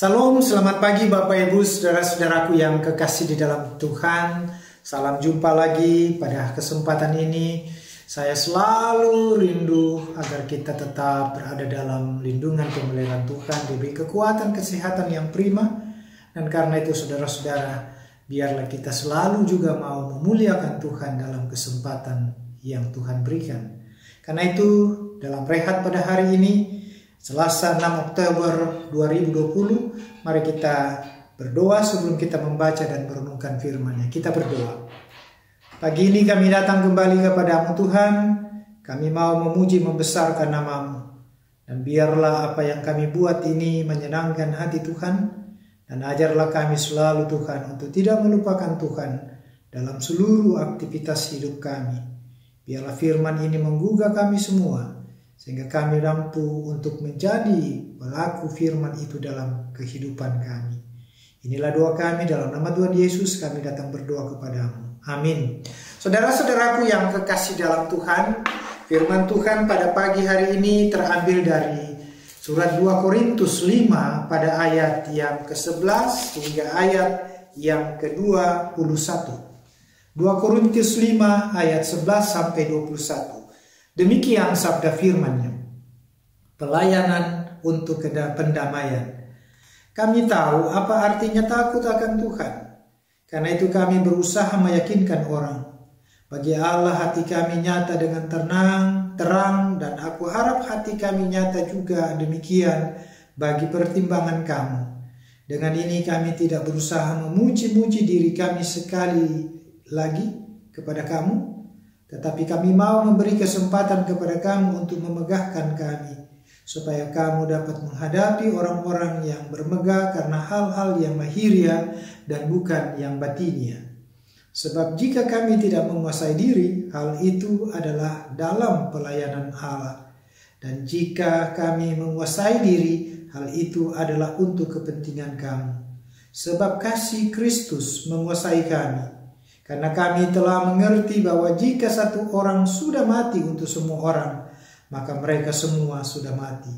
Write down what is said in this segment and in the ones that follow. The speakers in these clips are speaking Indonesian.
Salam, selamat pagi Bapak Ibu, saudara-saudaraku yang kekasih di dalam Tuhan. Salam jumpa lagi pada kesempatan ini. Saya selalu rindu agar kita tetap berada dalam lindungan pemeliharaan Tuhan, diberi kekuatan kesehatan yang prima. Dan karena itu saudara-saudara, biarlah kita selalu juga mau memuliakan Tuhan dalam kesempatan yang Tuhan berikan. Karena itu dalam rehat pada hari ini, Selasa 6 Oktober 2020, mari kita berdoa sebelum kita membaca dan merenungkan firman-Nya. Kita berdoa. Pagi ini kami datang kembali kepada-Mu Tuhan, kami mau memuji membesarkan nama-Mu. Dan biarlah apa yang kami buat ini menyenangkan hati Tuhan, dan ajarlah kami selalu Tuhan untuk tidak melupakan Tuhan dalam seluruh aktivitas hidup kami. Biarlah firman ini menggugah kami semua, sehingga kami mampu untuk menjadi pelaku firman itu dalam kehidupan kami. Inilah doa kami dalam nama Tuhan Yesus, kami datang berdoa kepada-Mu. Amin. Saudara-saudaraku yang kekasih dalam Tuhan, firman Tuhan pada pagi hari ini terambil dari surat 2 Korintus 5 pada ayat yang ke-11 hingga ayat yang ke-21. 2 Korintus 5 ayat 11 sampai 21. Demikian sabda firman-Nya. Pelayanan untuk pendamaian. Kami tahu apa artinya takut akan Tuhan. Karena itu kami berusaha meyakinkan orang. Bagi Allah hati kami nyata dengan terang, dan aku harap hati kami nyata juga demikian bagi pertimbangan kamu. Dengan ini kami tidak berusaha memuji-muji diri kami sekali lagi kepada kamu, tetapi kami mau memberi kesempatan kepada kamu untuk memegahkan kami, supaya kamu dapat menghadapi orang-orang yang bermegah karena hal-hal yang lahiriah dan bukan yang batinia. Sebab jika kami tidak menguasai diri, hal itu adalah dalam pelayanan Allah. Dan jika kami menguasai diri, hal itu adalah untuk kepentingan kamu. Sebab kasih Kristus menguasai kami. Karena kami telah mengerti bahwa jika satu orang sudah mati untuk semua orang, maka mereka semua sudah mati.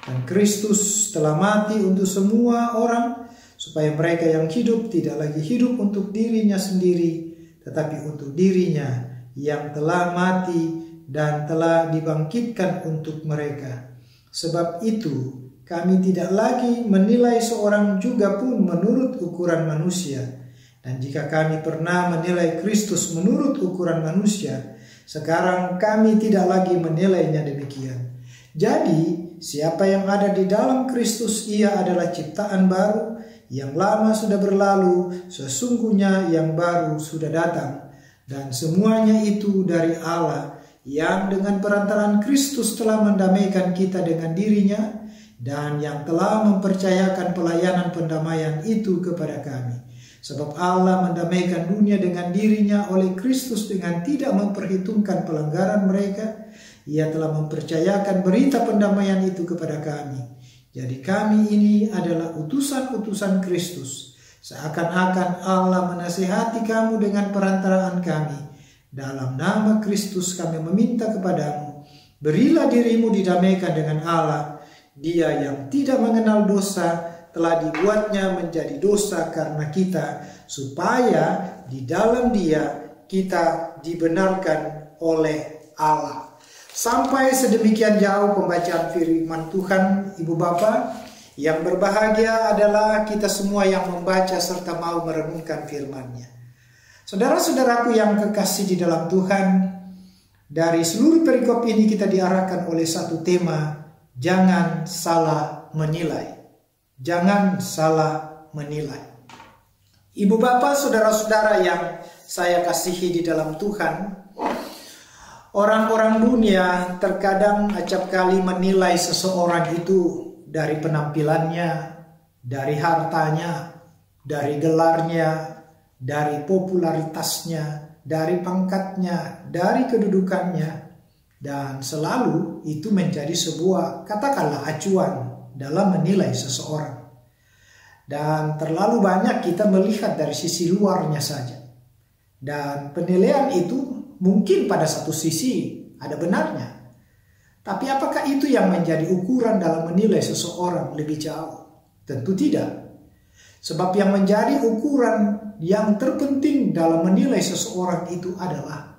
Dan Kristus telah mati untuk semua orang, supaya mereka yang hidup tidak lagi hidup untuk dirinya sendiri, tetapi untuk dirinya yang telah mati dan telah dibangkitkan untuk mereka. Sebab itu kami tidak lagi menilai seorang juga pun menurut ukuran manusia. Dan jika kami pernah menilai Kristus menurut ukuran manusia, sekarang kami tidak lagi menilainya demikian. Jadi, siapa yang ada di dalam Kristus, ia adalah ciptaan baru, yang lama sudah berlalu, sesungguhnya yang baru sudah datang. Dan semuanya itu dari Allah, yang dengan perantaraan Kristus telah mendamaikan kita dengan dirinya, dan yang telah mempercayakan pelayanan pendamaian itu kepada kami. Sebab Allah mendamaikan dunia dengan dirinya oleh Kristus dengan tidak memperhitungkan pelanggaran mereka. Ia telah mempercayakan berita pendamaian itu kepada kami. Jadi kami ini adalah utusan-utusan Kristus. Seakan-akan Allah menasihati kamu dengan perantaraan kami. Dalam nama Kristus kami meminta kepadamu, berilah dirimu didamaikan dengan Allah. Dia yang tidak mengenal dosa telah dibuatnya menjadi dosa karena kita, supaya di dalam Dia kita dibenarkan oleh Allah. Sampai sedemikian jauh pembacaan firman Tuhan, Ibu Bapa. Yang berbahagia adalah kita semua yang membaca serta mau merenungkan firman-Nya. Saudara-saudaraku yang kekasih di dalam Tuhan, dari seluruh perikop ini kita diarahkan oleh satu tema, jangan salah menilai. Jangan salah menilai. Ibu bapak, saudara-saudara yang saya kasihi di dalam Tuhan, orang-orang dunia terkadang acap kali menilai seseorang itu dari penampilannya, dari hartanya, dari gelarnya, dari popularitasnya, dari pangkatnya, dari kedudukannya, dan selalu itu menjadi sebuah katakanlah acuan dalam menilai seseorang. Dan terlalu banyak kita melihat dari sisi luarnya saja. Dan penilaian itu mungkin pada satu sisi ada benarnya. Tapi apakah itu yang menjadi ukuran dalam menilai seseorang lebih jauh? Tentu tidak. Sebab yang menjadi ukuran yang terpenting dalam menilai seseorang itu adalah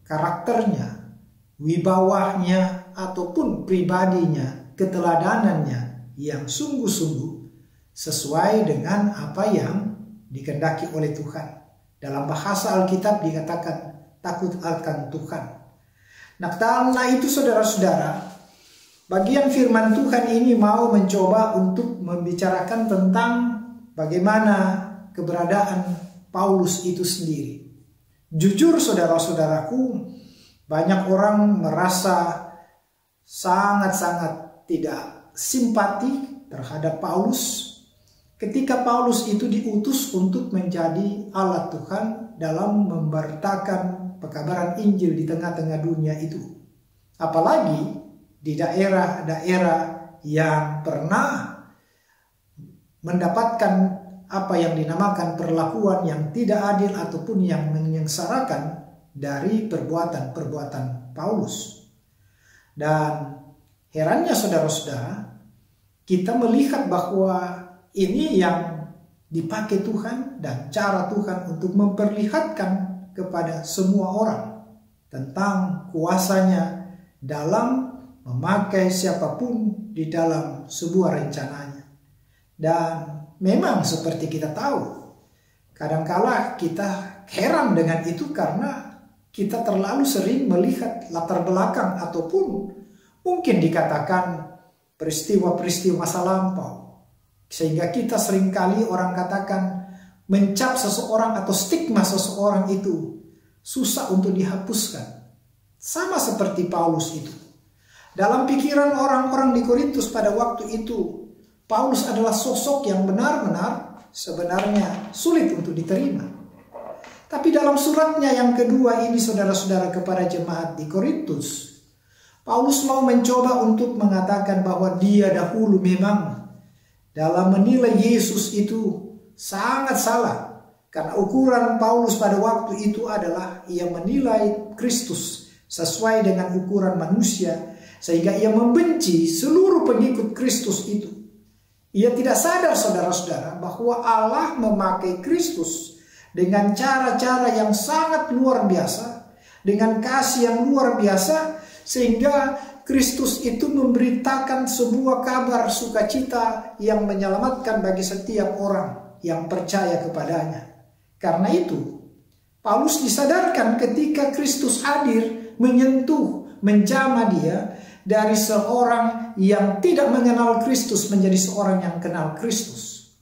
karakternya, wibawahnya, ataupun pribadinya, keteladanannya yang sungguh-sungguh sesuai dengan apa yang dikehendaki oleh Tuhan. Dalam bahasa Alkitab dikatakan takut akan Tuhan. Nah, karena itu saudara-saudara, bagian firman Tuhan ini mau mencoba untuk membicarakan tentang bagaimana keberadaan Paulus itu sendiri. Jujur saudara-saudaraku, banyak orang merasa sangat-sangat tidak simpati terhadap Paulus ketika Paulus itu diutus untuk menjadi alat Tuhan dalam memberitakan pekabaran Injil di tengah-tengah dunia itu. Apalagi di daerah-daerah yang pernah mendapatkan apa yang dinamakan perlakuan yang tidak adil ataupun yang menyengsarakan dari perbuatan-perbuatan Paulus. Dan herannya saudara-saudara, kita melihat bahwa ini yang dipakai Tuhan dan cara Tuhan untuk memperlihatkan kepada semua orang tentang kuasanya dalam memakai siapapun di dalam sebuah rencananya. Dan memang seperti kita tahu, kadangkala kita heran dengan itu karena kita terlalu sering melihat latar belakang ataupun mungkin dikatakan peristiwa-peristiwa masa lampau. Sehingga kita seringkali orang katakan mencap seseorang atau stigma seseorang itu susah untuk dihapuskan. Sama seperti Paulus itu. Dalam pikiran orang-orang di Korintus pada waktu itu, Paulus adalah sosok yang benar-benar sebenarnya sulit untuk diterima. Tapi dalam suratnya yang kedua ini saudara-saudara kepada jemaat di Korintus, Paulus mau mencoba untuk mengatakan bahwa dia dahulu memang dalam menilai Yesus itu sangat salah. Karena ukuran Paulus pada waktu itu adalah ia menilai Kristus sesuai dengan ukuran manusia. Sehingga ia membenci seluruh pengikut Kristus itu. Ia tidak sadar saudara-saudara bahwa Allah memakai Kristus dengan cara-cara yang sangat luar biasa. Dengan kasih yang luar biasa. Sehingga Kristus itu memberitakan sebuah kabar sukacita yang menyelamatkan bagi setiap orang yang percaya kepadanya. Karena itu, Paulus disadarkan ketika Kristus hadir menyentuh, menjamah dia dari seorang yang tidak mengenal Kristus menjadi seorang yang kenal Kristus.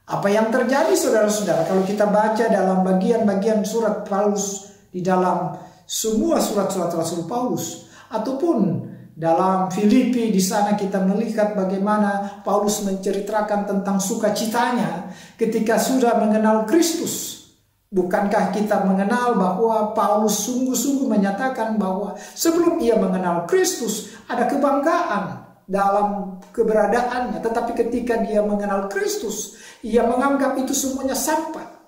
Apa yang terjadi saudara-saudara kalau kita baca dalam bagian-bagian surat Paulus di dalam semua surat-surat Rasul Paulus ataupun dalam Filipi, di sana kita melihat bagaimana Paulus menceritakan tentang sukacitanya ketika sudah mengenal Kristus. Bukankah kita mengenal bahwa Paulus sungguh-sungguh menyatakan bahwa sebelum ia mengenal Kristus ada kebanggaan dalam keberadaannya. Tetapi ketika dia mengenal Kristus, ia menganggap itu semuanya sampah.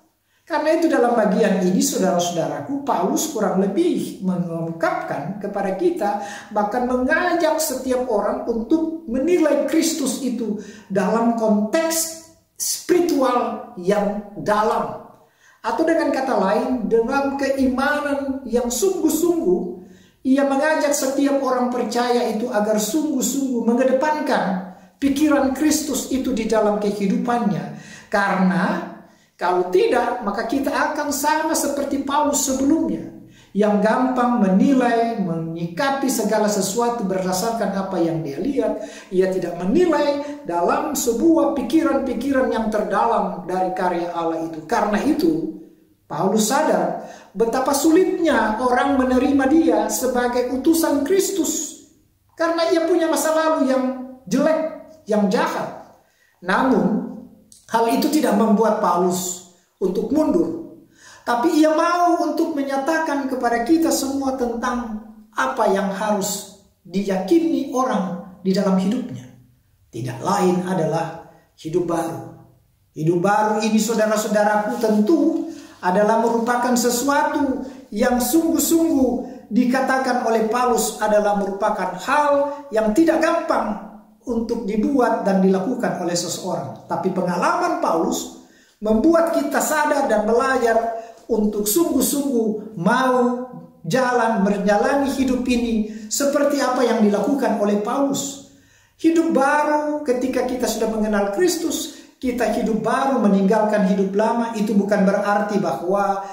Karena itu dalam bagian ini saudara-saudaraku, Paulus kurang lebih mengungkapkan kepada kita, bahkan mengajak setiap orang untuk menilai Kristus itu dalam konteks spiritual yang dalam. Atau dengan kata lain, dalam keimanan yang sungguh-sungguh, ia mengajak setiap orang percaya itu agar sungguh-sungguh mengedepankan pikiran Kristus itu di dalam kehidupannya. Karena kalau tidak, maka kita akan sama seperti Paulus sebelumnya. Yang gampang menilai, menyikapi segala sesuatu berdasarkan apa yang dia lihat. Ia tidak menilai dalam sebuah pikiran-pikiran yang terdalam dari karya Allah itu. Karena itu, Paulus sadar betapa sulitnya orang menerima dia sebagai utusan Kristus. Karena ia punya masa lalu yang jelek, yang jahat. Namun, hal itu tidak membuat Paulus untuk mundur. Tapi ia mau untuk menyatakan kepada kita semua tentang apa yang harus diyakini orang di dalam hidupnya. Tidak lain adalah hidup baru. Hidup baru ini saudara-saudaraku tentu adalah merupakan sesuatu yang sungguh-sungguh dikatakan oleh Paulus adalah merupakan hal yang tidak gampang untuk dibuat dan dilakukan oleh seseorang. Tapi pengalaman Paulus membuat kita sadar dan belajar untuk sungguh-sungguh mau menjalani hidup ini seperti apa yang dilakukan oleh Paulus. Hidup baru ketika kita sudah mengenal Kristus, kita hidup baru meninggalkan hidup lama. Itu bukan berarti bahwa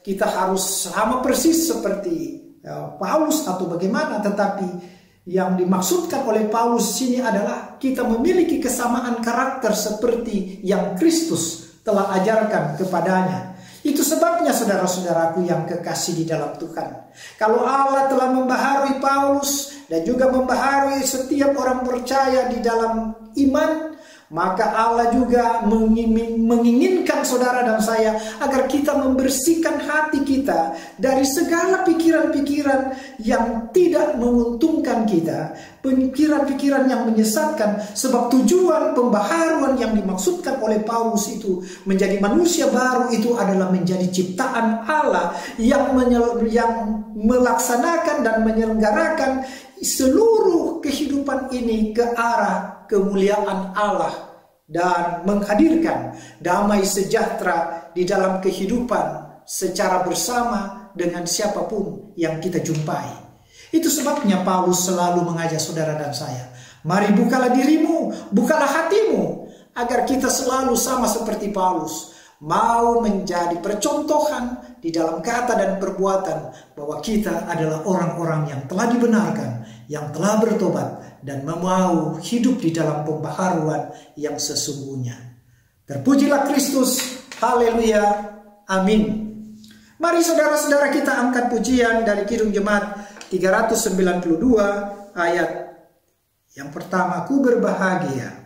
kita harus sama persis seperti Paulus atau bagaimana, tetapi yang dimaksudkan oleh Paulus sini adalah kita memiliki kesamaan karakter seperti yang Kristus telah ajarkan kepadanya. Itu sebabnya saudara-saudaraku yang kekasih di dalam Tuhan, kalau Allah telah membaharui Paulus dan juga membaharui setiap orang percaya di dalam iman, maka Allah juga menginginkan saudara dan saya agar kita membersihkan hati kita dari segala pikiran-pikiran yang tidak menguntungkan kita, pikiran-pikiran yang menyesatkan. Sebab tujuan pembaharuan yang dimaksudkan oleh Paulus itu menjadi manusia baru itu adalah menjadi ciptaan Allah yang melaksanakan dan menyelenggarakan seluruh kehidupan ini ke arah kemuliaan Allah dan menghadirkan damai sejahtera di dalam kehidupan secara bersama dengan siapapun yang kita jumpai. Itu sebabnya Paulus selalu mengajak saudara dan saya, mari bukalah dirimu, bukalah hatimu, agar kita selalu sama seperti Paulus, mau menjadi percontohan di dalam kata dan perbuatan bahwa kita adalah orang-orang yang telah dibenarkan, yang telah bertobat dan mau hidup di dalam pembaharuan yang sesungguhnya. Terpujilah Kristus, haleluya, amin. Mari saudara-saudara kita angkat pujian dari Kidung Jemaat 392 ayat yang pertama, ku berbahagia.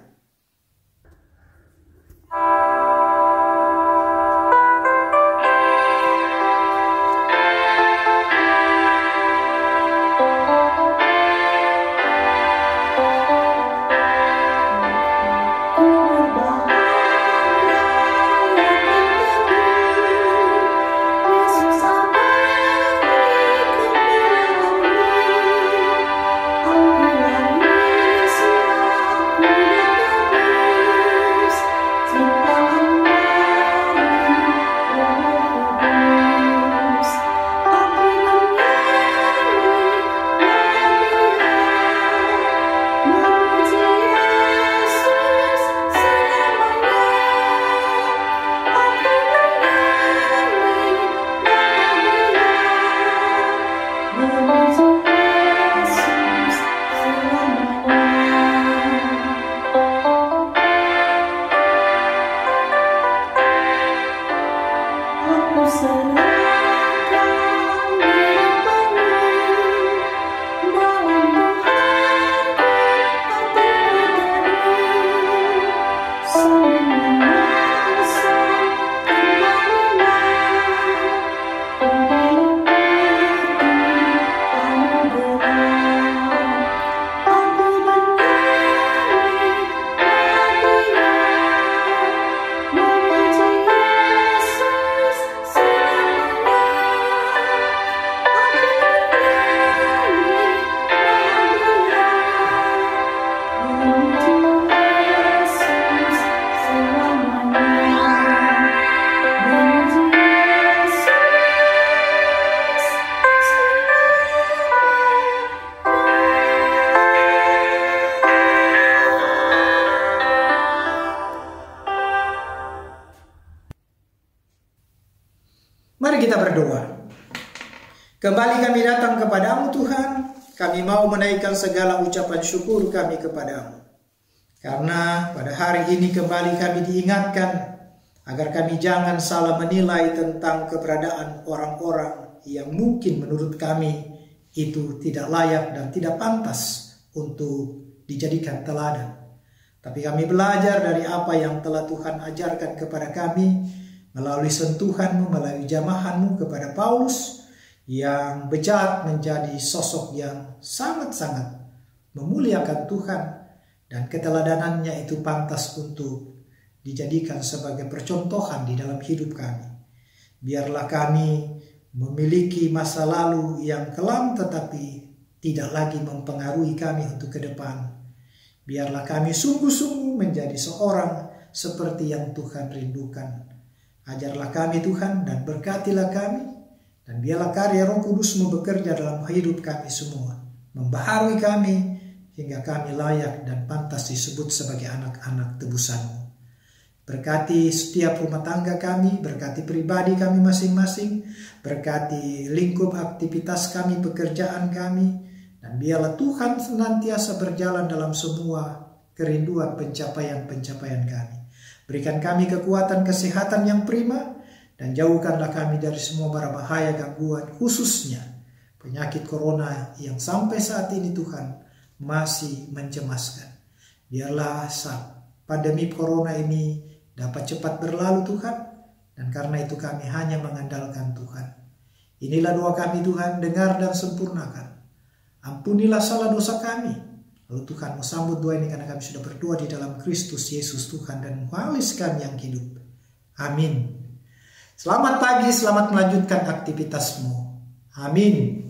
Mari kita berdoa. Kembali kami datang kepadamu Tuhan, kami mau menaikkan segala ucapan syukur kami kepadamu. Karena pada hari ini kembali kami diingatkan agar kami jangan salah menilai tentang keberadaan orang-orang yang mungkin menurut kami itu tidak layak dan tidak pantas untuk dijadikan teladan. Tapi kami belajar dari apa yang telah Tuhan ajarkan kepada kami melalui sentuhanmu, melalui jamahanmu kepada Paulus yang bejat menjadi sosok yang sangat-sangat memuliakan Tuhan dan keteladanannya itu pantas untuk dijadikan sebagai percontohan di dalam hidup kami. Biarlah kami memiliki masa lalu yang kelam tetapi tidak lagi mempengaruhi kami untuk ke depan. Biarlah kami sungguh-sungguh menjadi seorang seperti yang Tuhan rindukan. Ajarlah kami Tuhan dan berkatilah kami. Dan biarlah karya Roh Kudus-Mu bekerja dalam hidup kami semua. Membaharui kami hingga kami layak dan pantas disebut sebagai anak-anak tebusan-Mu. Berkati setiap rumah tangga kami, berkati pribadi kami masing-masing, berkati lingkup aktivitas kami, pekerjaan kami, dan biarlah Tuhan senantiasa berjalan dalam semua kerinduan pencapaian-pencapaian kami. Berikan kami kekuatan kesehatan yang prima, dan jauhkanlah kami dari semua bara bahaya gangguan, khususnya penyakit corona yang sampai saat ini Tuhan masih mencemaskan. Biarlah saat pandemi corona ini dapat cepat berlalu Tuhan, dan karena itu kami hanya mengandalkan Tuhan. Inilah doa kami Tuhan, dengar dan sempurnakan. Ampunilah salah dosa kami. Lalu Tuhan sambut doa ini karena kami sudah berdoa di dalam Kristus Yesus Tuhan dan Muhalis kami yang hidup. Amin. Selamat pagi, selamat melanjutkan aktivitasmu. Amin.